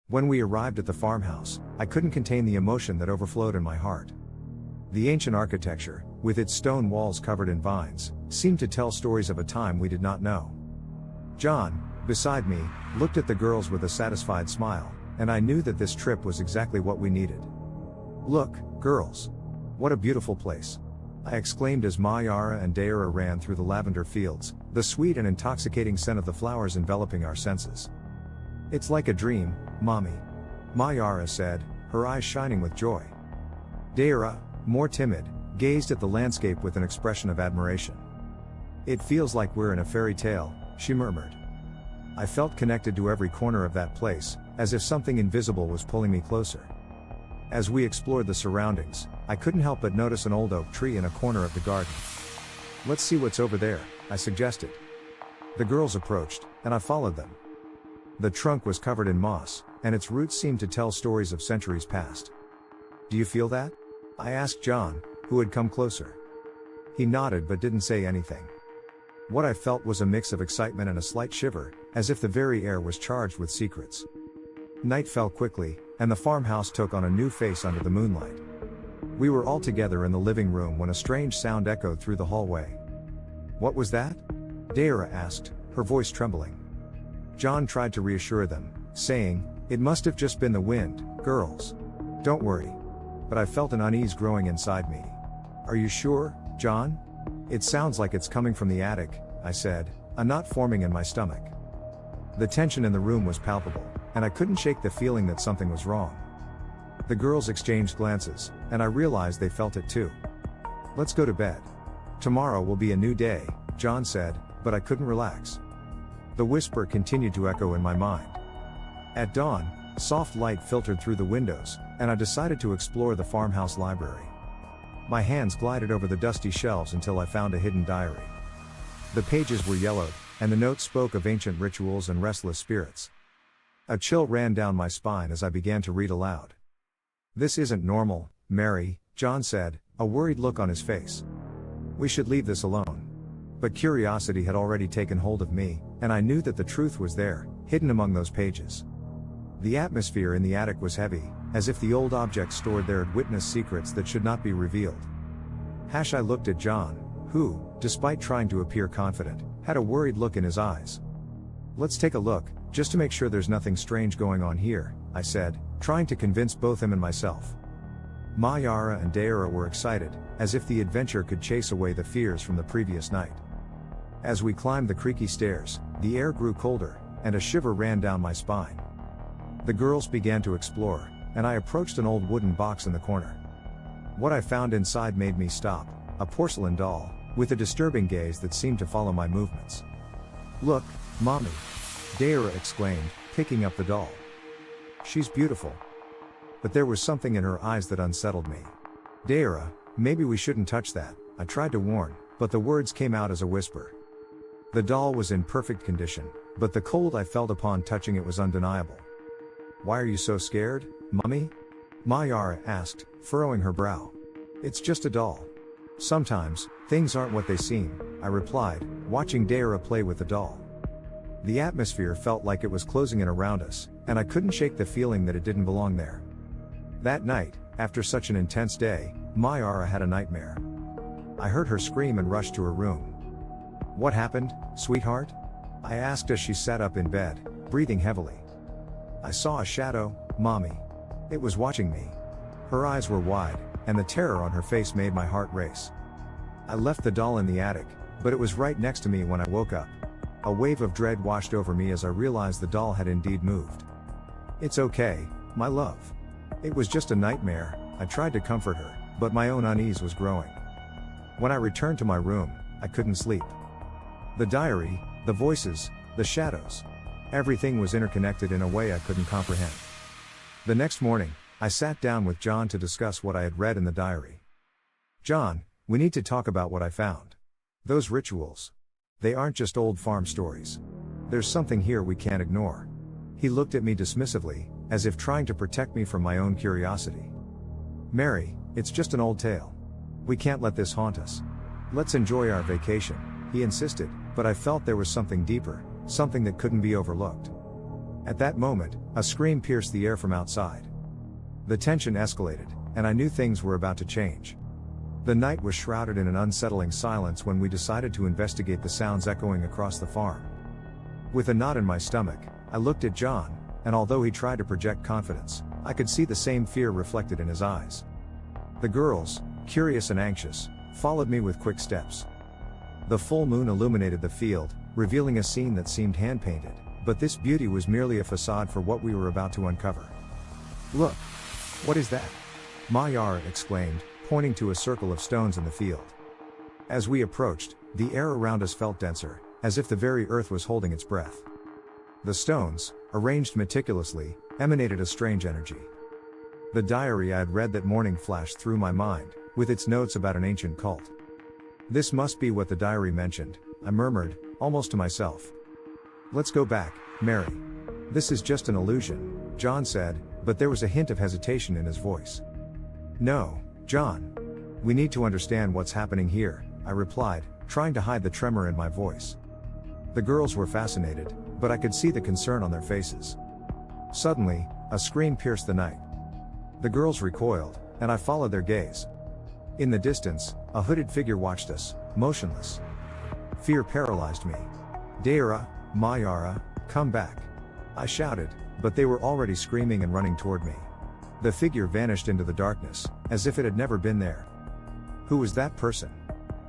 When we arrived at the farmhouse, I couldn't contain the emotion that overflowed in my heart. The ancient architecture, with its stone walls covered in vines, seemed to tell stories of a time we did not know. John, beside me, looked at the girls with a satisfied smile, and I knew that this trip was exactly what we needed. "Look, girls. What a beautiful place," I exclaimed as Mayara and Daira ran through the lavender fields, the sweet and intoxicating scent of the flowers enveloping our senses. "It's like a dream, Mommy," Mayara said, her eyes shining with joy. Daira, more timid, gazed at the landscape with an expression of admiration. "It feels like we're in a fairy tale," she murmured. I felt connected to every corner of that place, as if something invisible was pulling me closer. As we explored the surroundings, I couldn't help but notice an old oak tree in a corner of the garden. "Let's see what's over there," I suggested. The girls approached, and I followed them. The trunk was covered in moss, and its roots seemed to tell stories of centuries past. "Do you feel that?" I asked John, who had come closer. He nodded but didn't say anything. What I felt was a mix of excitement and a slight shiver, as if the very air was charged with secrets. Night fell quickly, and the farmhouse took on a new face under the moonlight. We were all together in the living room when a strange sound echoed through the hallway. "What was that?" Daira asked, her voice trembling. John tried to reassure them, saying, "It must have just been the wind, girls. Don't worry." But I felt an unease growing inside me. "Are you sure, John?" "It sounds like it's coming from the attic," I said, a knot forming in my stomach. The tension in the room was palpable, and I couldn't shake the feeling that something was wrong. The girls exchanged glances, and I realized they felt it too. "Let's go to bed. Tomorrow will be a new day," John said, but I couldn't relax. The whisper continued to echo in my mind. At dawn, soft light filtered through the windows, and I decided to explore the farmhouse library. My hands glided over the dusty shelves until I found a hidden diary. The pages were yellowed, and the notes spoke of ancient rituals and restless spirits. A chill ran down my spine as I began to read aloud. "This isn't normal, Mary," John said, a worried look on his face. "We should leave this alone." But curiosity had already taken hold of me, and I knew that the truth was there, hidden among those pages. The atmosphere in the attic was heavy, as if the old objects stored there had witnessed secrets that should not be revealed. I looked at John, who, despite trying to appear confident, had a worried look in his eyes. "Let's take a look, just to make sure there's nothing strange going on here," I said, trying to convince both him and myself. Mayara and Daira were excited, as if the adventure could chase away the fears from the previous night. As we climbed the creaky stairs, the air grew colder, and a shiver ran down my spine. The girls began to explore, and I approached an old wooden box in the corner. What I found inside made me stop, a porcelain doll, with a disturbing gaze that seemed to follow my movements. "Look, Mommy!" Daira exclaimed, picking up the doll. "She's beautiful." But there was something in her eyes that unsettled me. "Daira, maybe we shouldn't touch that," I tried to warn, but the words came out as a whisper. The doll was in perfect condition, but the cold I felt upon touching it was undeniable. "Why are you so scared, Mummy?" Mayara asked, furrowing her brow. "It's just a doll. Sometimes, things aren't what they seem," I replied, watching Daira play with the doll. The atmosphere felt like it was closing in around us, and I couldn't shake the feeling that it didn't belong there. That night, after such an intense day, Mayara had a nightmare. I heard her scream and rushed to her room. "What happened, sweetheart?" I asked as she sat up in bed, breathing heavily. "I saw a shadow, Mommy. It was watching me." Her eyes were wide, and the terror on her face made my heart race. I left the doll in the attic, but it was right next to me when I woke up. A wave of dread washed over me as I realized the doll had indeed moved. "It's okay, my love. It was just a nightmare," I tried to comfort her, but my own unease was growing. When I returned to my room, I couldn't sleep. The diary, the voices, the shadows. Everything was interconnected in a way I couldn't comprehend. The next morning, I sat down with John to discuss what I had read in the diary. "John, we need to talk about what I found. Those rituals. They aren't just old farm stories. There's something here we can't ignore." He looked at me dismissively, as if trying to protect me from my own curiosity. "Mary, it's just an old tale. We can't let this haunt us. Let's enjoy our vacation," he insisted, but I felt there was something deeper, something that couldn't be overlooked. At that moment, a scream pierced the air from outside. The tension escalated, and I knew things were about to change. The night was shrouded in an unsettling silence when we decided to investigate the sounds echoing across the farm. With a knot in my stomach, I looked at John, and although he tried to project confidence, I could see the same fear reflected in his eyes. The girls, curious and anxious, followed me with quick steps. The full moon illuminated the field, revealing a scene that seemed hand-painted, but this beauty was merely a facade for what we were about to uncover. "Look! What is that?" Mayara exclaimed, pointing to a circle of stones in the field. As we approached, the air around us felt denser, as if the very earth was holding its breath. The stones, arranged meticulously, emanated a strange energy. The diary I had read that morning flashed through my mind, with its notes about an ancient cult. "This must be what the diary mentioned," I murmured, almost to myself. "Let's go back, Mary. This is just an illusion," John said, but there was a hint of hesitation in his voice. "No, John. We need to understand what's happening here," I replied, trying to hide the tremor in my voice. The girls were fascinated, but I could see the concern on their faces. Suddenly, a scream pierced the night. The girls recoiled, and I followed their gaze. In the distance, a hooded figure watched us, motionless. Fear paralyzed me. "Daira, Mayara, come back!" I shouted, but they were already screaming and running toward me. The figure vanished into the darkness, as if it had never been there. "Who was that person?"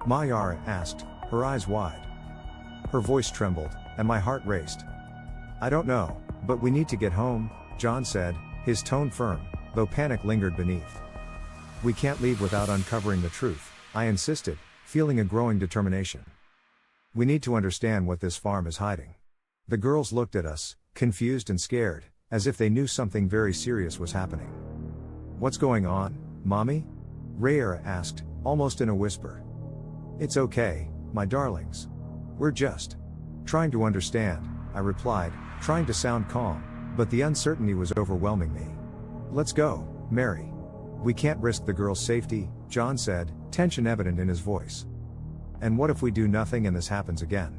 Mayara asked, her eyes wide. Her voice trembled, and my heart raced. "I don't know, but we need to get home," John said, his tone firm, though panic lingered beneath. "We can't leave without uncovering the truth," I insisted, feeling a growing determination. "We need to understand what this farm is hiding." The girls looked at us, confused and scared, as if they knew something very serious was happening. "What's going on, Mommy?" Rayera asked, almost in a whisper. "It's okay, my darlings. We're just trying to understand," I replied, trying to sound calm, but the uncertainty was overwhelming me. "Let's go, Mary. We can't risk the girls' safety," John said, tension evident in his voice. "And what if we do nothing and this happens again?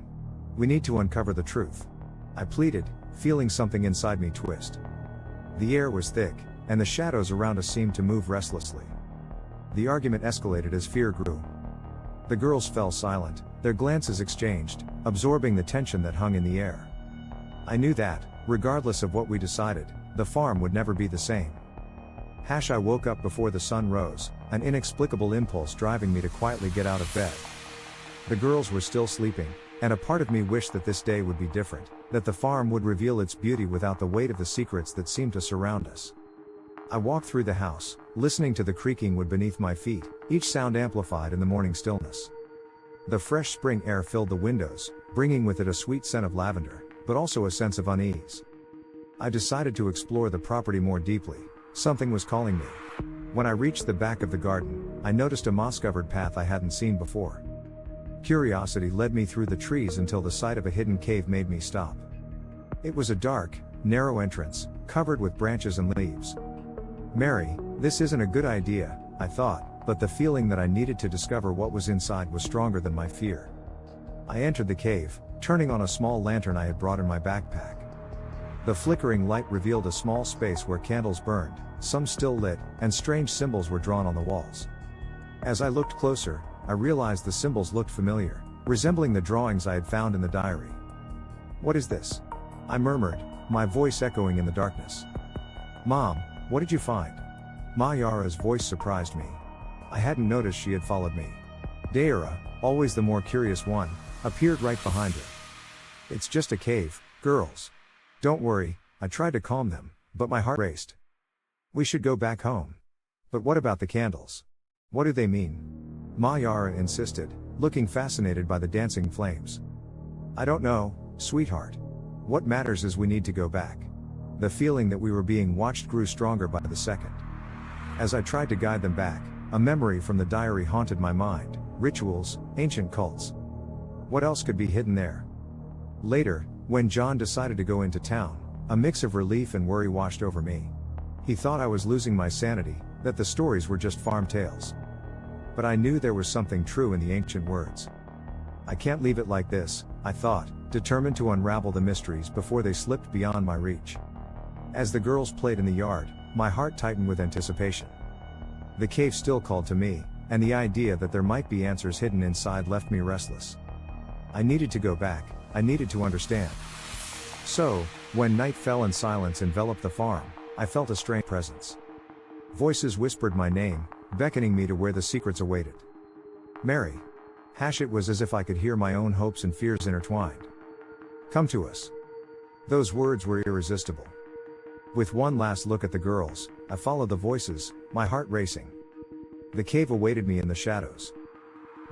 We need to uncover the truth," I pleaded, feeling something inside me twist. The air was thick, and the shadows around us seemed to move restlessly. The argument escalated as fear grew. The girls fell silent, their glances exchanged, absorbing the tension that hung in the air. I knew that, regardless of what we decided, the farm would never be the same. I woke up before the sun rose, an inexplicable impulse driving me to quietly get out of bed. The girls were still sleeping, and a part of me wished that this day would be different, that the farm would reveal its beauty without the weight of the secrets that seemed to surround us. I walked through the house, listening to the creaking wood beneath my feet, each sound amplified in the morning stillness. The fresh spring air filled the windows, bringing with it a sweet scent of lavender, but also a sense of unease. I decided to explore the property more deeply. Something was calling me. When I reached the back of the garden, I noticed a moss-covered path I hadn't seen before. Curiosity led me through the trees until the sight of a hidden cave made me stop. It was a dark, narrow entrance, covered with branches and leaves. "Mary, this isn't a good idea," I thought, but the feeling that I needed to discover what was inside was stronger than my fear. I entered the cave, turning on a small lantern I had brought in my backpack. The flickering light revealed a small space where candles burned, some still lit, and strange symbols were drawn on the walls. As I looked closer, I realized the symbols looked familiar, resembling the drawings I had found in the diary. "What is this?" I murmured, my voice echoing in the darkness. "Mom, what did you find?" Mayara's voice surprised me. I hadn't noticed she had followed me. Daira, always the more curious one, appeared right behind her. "It's just a cave, girls. Don't worry," I tried to calm them, but my heart raced. "We should go back home." "But what about the candles? What do they mean?" Mayara insisted, looking fascinated by the dancing flames. "I don't know, sweetheart. What matters is we need to go back." The feeling that we were being watched grew stronger by the second. As I tried to guide them back, a memory from the diary haunted my mind: rituals, ancient cults. What else could be hidden there? Later, when John decided to go into town, a mix of relief and worry washed over me. He thought I was losing my sanity, that the stories were just farm tales. But I knew there was something true in the ancient words. I can't leave it like this, I thought, determined to unravel the mysteries before they slipped beyond my reach. As the girls played in the yard, my heart tightened with anticipation. The cave still called to me, and the idea that there might be answers hidden inside left me restless. I needed to go back, I needed to understand. So, when night fell and silence enveloped the farm, I felt a strange presence. Voices whispered my name, beckoning me to where the secrets awaited. Mary. It was as if I could hear my own hopes and fears intertwined. Come to us. Those words were irresistible. With one last look at the girls, I followed the voices, my heart racing. The cave awaited me in the shadows.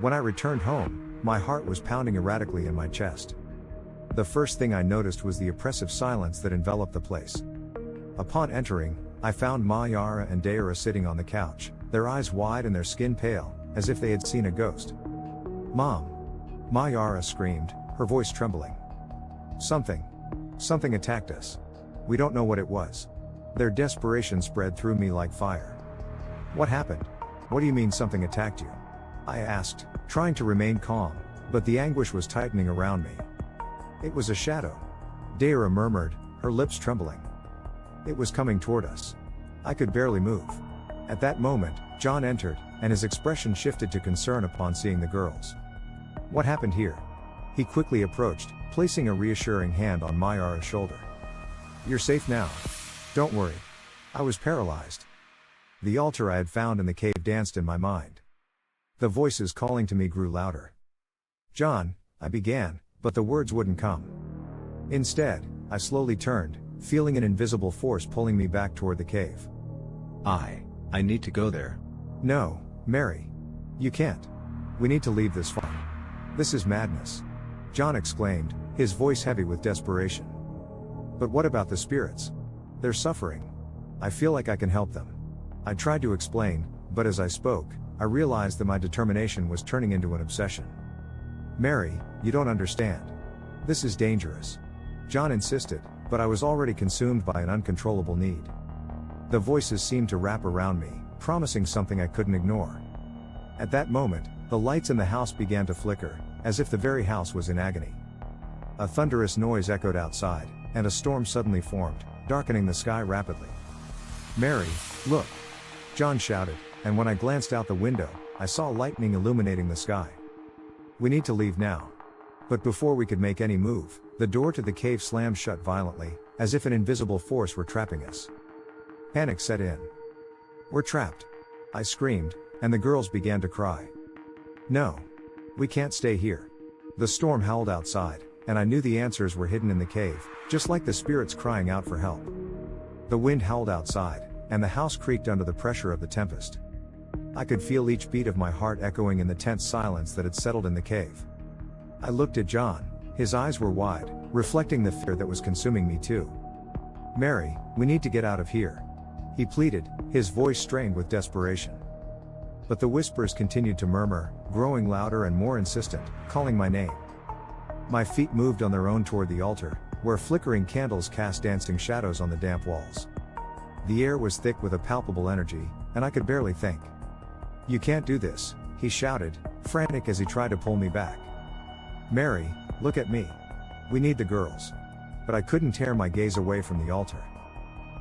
When I returned home, my heart was pounding erratically in my chest. The first thing I noticed was the oppressive silence that enveloped the place. Upon entering, I found Ma Yara and Dayra sitting on the couch, their eyes wide and their skin pale, as if they had seen a ghost. Mom! Ma Yara screamed, her voice trembling. Something attacked us. We don't know what it was. Their desperation spread through me like fire. What happened? What do you mean something attacked you? I asked, trying to remain calm, but the anguish was tightening around me. It was a shadow. Dayra murmured, her lips trembling. It was coming toward us. I could barely move. At that moment, John entered, and his expression shifted to concern upon seeing the girls. What happened here? He quickly approached, placing a reassuring hand on Mayara's shoulder. You're safe now. Don't worry. I was paralyzed. The altar I had found in the cave danced in my mind. The voices calling to me grew louder. John, I began, but the words wouldn't come. Instead, I slowly turned, feeling an invisible force pulling me back toward the cave. I need to go there. No, Mary. You can't. We need to leave this farm. This is madness. John exclaimed, his voice heavy with desperation. But what about the spirits? They're suffering. I feel like I can help them. I tried to explain, but as I spoke, I realized that my determination was turning into an obsession. Mary, you don't understand. This is dangerous. John insisted, but I was already consumed by an uncontrollable need. The voices seemed to wrap around me, promising something I couldn't ignore. At that moment, the lights in the house began to flicker, as if the very house was in agony. A thunderous noise echoed outside, and a storm suddenly formed, darkening the sky rapidly. Mary, look! John shouted, and when I glanced out the window, I saw lightning illuminating the sky. We need to leave now. But before we could make any move, the door to the cave slammed shut violently, as if an invisible force were trapping us. Panic set in. We're trapped! I screamed, and the girls began to cry. No. We can't stay here. The storm howled outside, and I knew the answers were hidden in the cave, just like the spirits crying out for help. The wind howled outside, and the house creaked under the pressure of the tempest. I could feel each beat of my heart echoing in the tense silence that had settled in the cave. I looked at John, his eyes were wide, reflecting the fear that was consuming me too. Mary, we need to get out of here. He pleaded, his voice strained with desperation. But the whispers continued to murmur, growing louder and more insistent, calling my name. My feet moved on their own toward the altar, where flickering candles cast dancing shadows on the damp walls. The air was thick with a palpable energy, and I could barely think. You can't do this, he shouted, frantic as he tried to pull me back. Mary, look at me. We need the girls. But I couldn't tear my gaze away from the altar.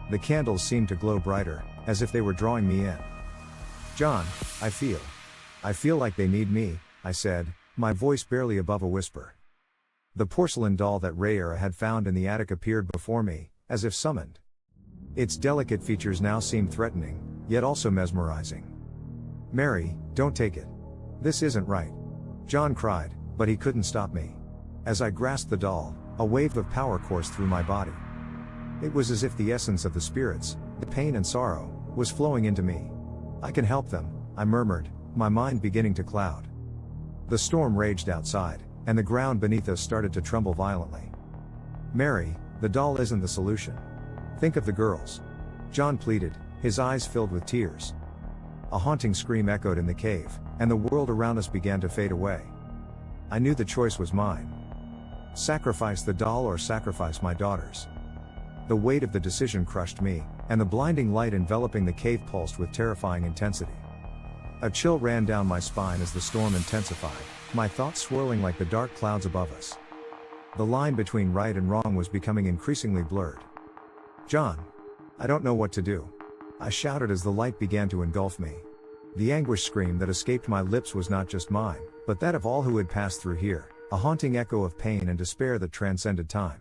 The candles seemed to glow brighter, as if they were drawing me in. John, I feel like they need me, I said, my voice barely above a whisper. The porcelain doll that Rayera had found in the attic appeared before me, as if summoned. Its delicate features now seemed threatening, yet also mesmerizing. Mary, don't take it. This isn't right. John cried, but he couldn't stop me. As I grasped the doll, a wave of power coursed through my body. It was as if the essence of the spirits, the pain and sorrow, was flowing into me. I can help them, I murmured, my mind beginning to cloud. The storm raged outside, and the ground beneath us started to tremble violently. Mary, the doll isn't the solution. Think of the girls. John pleaded, his eyes filled with tears. A haunting scream echoed in the cave, and the world around us began to fade away. I knew the choice was mine. Sacrifice the doll or sacrifice my daughters. The weight of the decision crushed me, and the blinding light enveloping the cave pulsed with terrifying intensity. A chill ran down my spine as the storm intensified, my thoughts swirling like the dark clouds above us. The line between right and wrong was becoming increasingly blurred. "John! I don't know what to do," I shouted as the light began to engulf me. The anguish scream that escaped my lips was not just mine, but that of all who had passed through here, a haunting echo of pain and despair that transcended time.